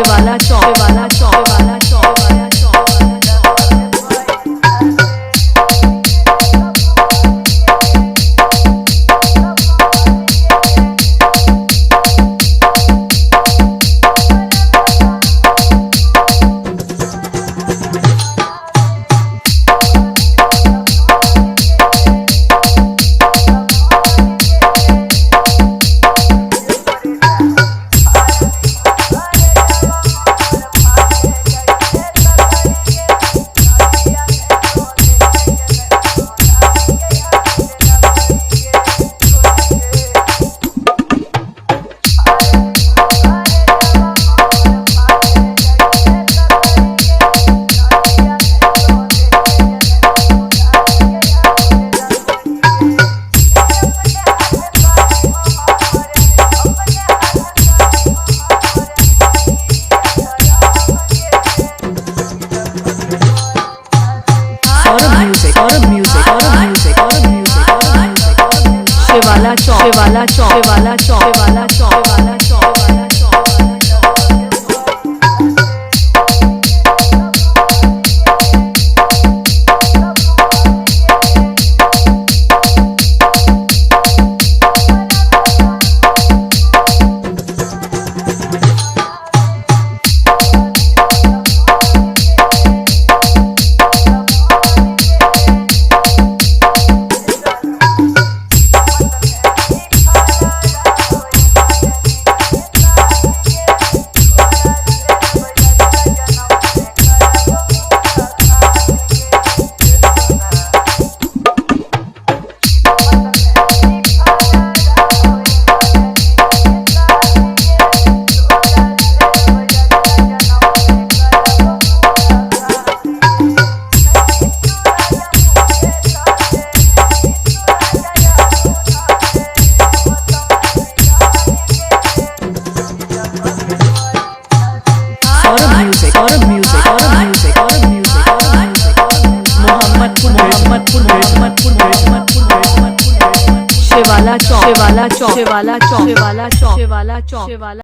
शिवाला चौक शिवाला चौक शिवाला चौक शिवाला चौक शिवाला चौक शिवाला चौक शिवाला चौक शिवाला चौक शिवाला चौक शिवाला चौक शिवाला चौक शिवाला चौक शिवाला चौक शिवाला चौक शिवाला चौक शिवाला